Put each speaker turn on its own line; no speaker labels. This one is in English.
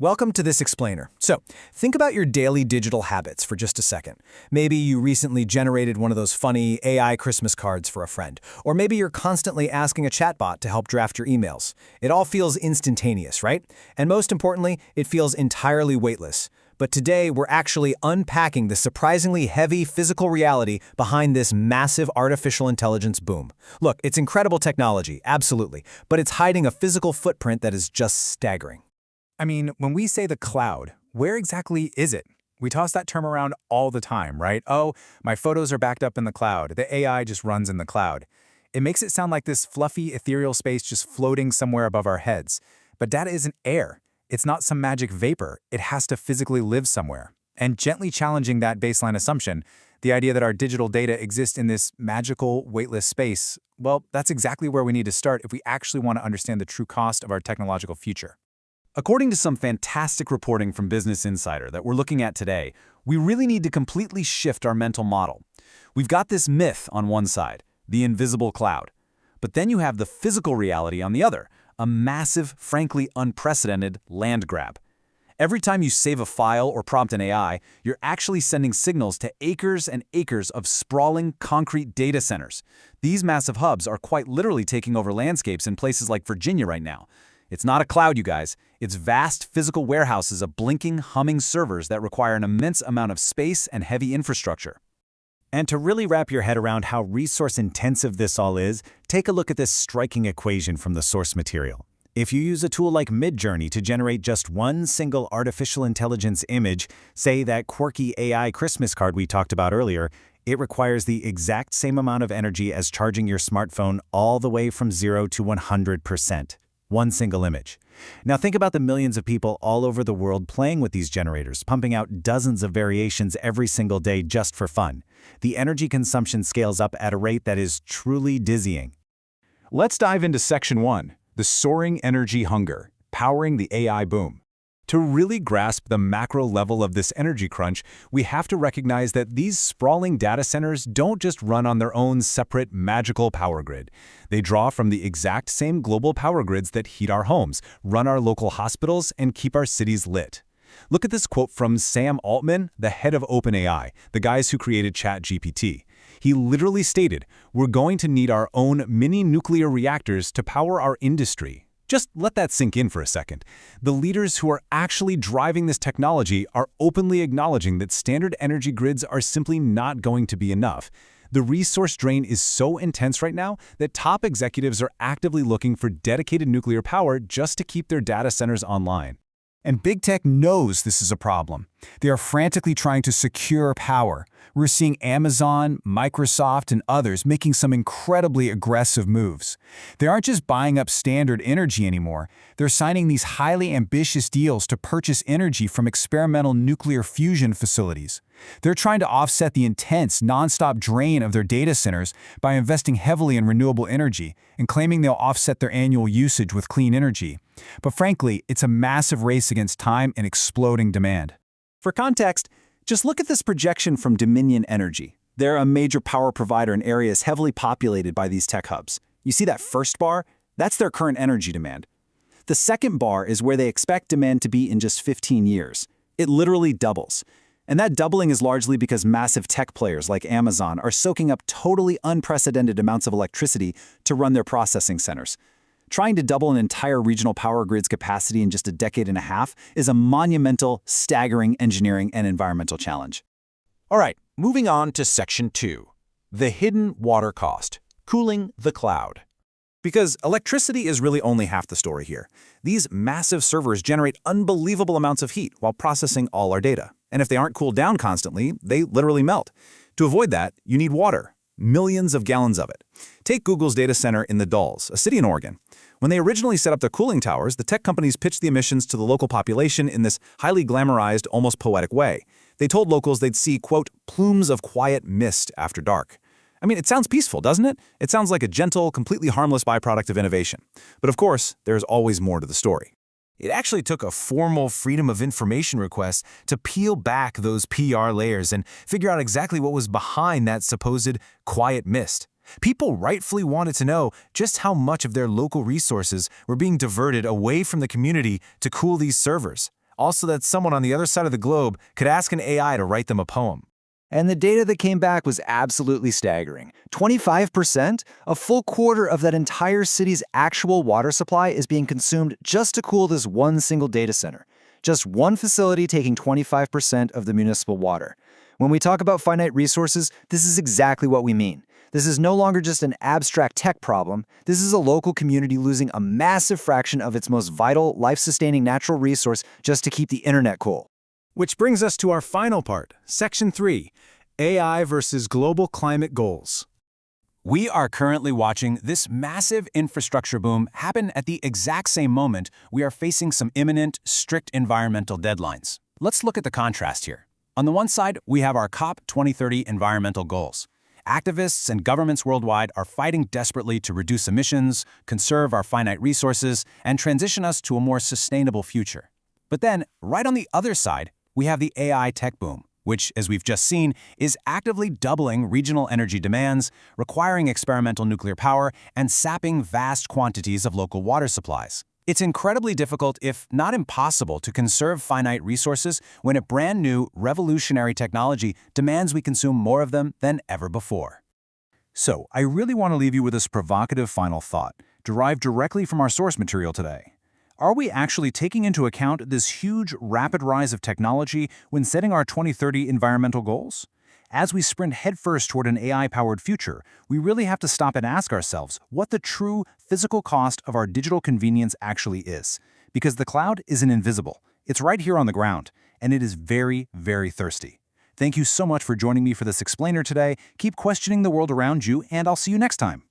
Welcome to this explainer. So, think about your daily digital habits for just a second. Maybe you recently generated one of those funny AI Christmas cards for a friend. Or maybe you're constantly asking a chatbot to help draft your emails. It all feels instantaneous, right? And most importantly, it feels entirely weightless. But today, we're actually unpacking the surprisingly heavy physical reality behind this massive artificial intelligence boom. Look, it's incredible technology, absolutely, but it's hiding a physical footprint that is just staggering.
I mean, when we say the cloud, where exactly is it? We toss that term around all the time, right? Oh, my photos are backed up in the cloud. The AI just runs in the cloud. It makes it sound like this fluffy, ethereal space just floating somewhere above our heads. But data isn't air. It's not some magic vapor. It has to physically live somewhere. And gently challenging that baseline assumption, the idea that our digital data exists in this magical, weightless space, well, that's exactly where we need to start if we actually want to understand the true cost of our technological future.
According to some fantastic reporting from Business Insider that we're looking at today, we really need to completely shift our mental model. We've got this myth on one side, the invisible cloud. But then you have the physical reality on the other, a massive, frankly unprecedented land grab. Every time you save a file or prompt an AI, you're actually sending signals to acres and acres of sprawling, concrete data centers. These massive hubs are quite literally taking over landscapes in places like Virginia right now. It's not a cloud, you guys. It's vast physical warehouses of blinking, humming servers that require an immense amount of space and heavy infrastructure.
And to really wrap your head around how resource-intensive this all is, take a look at this striking equation from the source material. If you use a tool like Midjourney to generate just one single artificial intelligence image, say that quirky AI Christmas card we talked about earlier, it requires the exact same amount of energy as charging your smartphone all the way from 0 to 100%. One single image. Now think about the millions of people all over the world playing with these generators, pumping out dozens of variations every single day just for fun. The energy consumption scales up at a rate that is truly dizzying.
Let's dive into Section 1, the soaring energy hunger, powering the AI boom. To really grasp the macro level of this energy crunch, we have to recognize that these sprawling data centers don't just run on their own separate magical power grid. They draw from the exact same global power grids that heat our homes, run our local hospitals, and keep our cities lit. Look at this quote from Sam Altman, the head of OpenAI, the guys who created ChatGPT. He literally stated, "We're going to need our own mini-nuclear reactors to power our industry." Just let that sink in for a second. The leaders who are actually driving this technology are openly acknowledging that standard energy grids are simply not going to be enough. The resource drain is so intense right now that top executives are actively looking for dedicated nuclear power just to keep their data centers online.
And big tech knows this is a problem. They are frantically trying to secure power. We're seeing Amazon, Microsoft, and others making some incredibly aggressive moves. They aren't just buying up standard energy anymore. They're signing these highly ambitious deals to purchase energy from experimental nuclear fusion facilities. They're trying to offset the intense, nonstop drain of their data centers by investing heavily in renewable energy and claiming they'll offset their annual usage with clean energy. But frankly, it's a massive race against time and exploding demand.
For context, just look at this projection from Dominion Energy. They're a major power provider in areas heavily populated by these tech hubs. You see that first bar? That's their current energy demand. The second bar is where they expect demand to be in just 15 years. It literally doubles. And that doubling is largely because massive tech players like Amazon are soaking up totally unprecedented amounts of electricity to run their processing centers. Trying to double an entire regional power grid's capacity in just a decade and a half is a monumental, staggering engineering and environmental challenge.
All right, moving on to Section 2, the hidden water cost, cooling the cloud. Because electricity is really only half the story here. These massive servers generate unbelievable amounts of heat while processing all our data. And if they aren't cooled down constantly, they literally melt. To avoid that, you need water. Millions of gallons of it. Take Google's data center in the Dalles, a city in Oregon. When they originally set up their cooling towers, the tech companies pitched the emissions to the local population in this highly glamorized, almost poetic way. They told locals they'd see, quote, plumes of quiet mist after dark. I mean, it sounds peaceful, doesn't it? It sounds like a gentle, completely harmless byproduct of innovation. But of course, there's always more to the story.
It actually took a formal Freedom of Information request to peel back those PR layers and figure out exactly what was behind that supposed quiet mist. People rightfully wanted to know just how much of their local resources were being diverted away from the community to cool these servers. also that someone on the other side of the globe could ask an AI to write them a poem.
And the data that came back was absolutely staggering. 25%? A full quarter of that entire city's actual water supply is being consumed just to cool this one single data center. Just one facility taking 25% of the municipal water. When we talk about finite resources, this is exactly what we mean. This is no longer just an abstract tech problem. This is a local community losing a massive fraction of its most vital, life-sustaining natural resource just to keep the internet cool.
Which brings us to our final part, Section 3, AI versus global climate goals.
We are currently watching this massive infrastructure boom happen at the exact same moment we are facing some imminent, strict environmental deadlines. Let's look at the contrast here. On the one side, we have our COP 2030 environmental goals. Activists and governments worldwide are fighting desperately to reduce emissions, conserve our finite resources, and transition us to a more sustainable future. But then, right on the other side, we have the AI tech boom, which, as we've just seen, is actively doubling regional energy demands, requiring experimental nuclear power, and sapping vast quantities of local water supplies. It's incredibly difficult, if not impossible, to conserve finite resources when a brand new, revolutionary technology demands we consume more of them than ever before.
So, I really want to leave you with this provocative final thought, derived directly from our source material today. Are we actually taking into account this huge, rapid rise of technology when setting our 2030 environmental goals? As we sprint headfirst toward an AI-powered future, we really have to stop and ask ourselves what the true physical cost of our digital convenience actually is. Because the cloud isn't invisible. It's right here on the ground, and it is very, very thirsty. Thank you so much for joining me for this explainer today. Keep questioning the world around you, and I'll see you next time.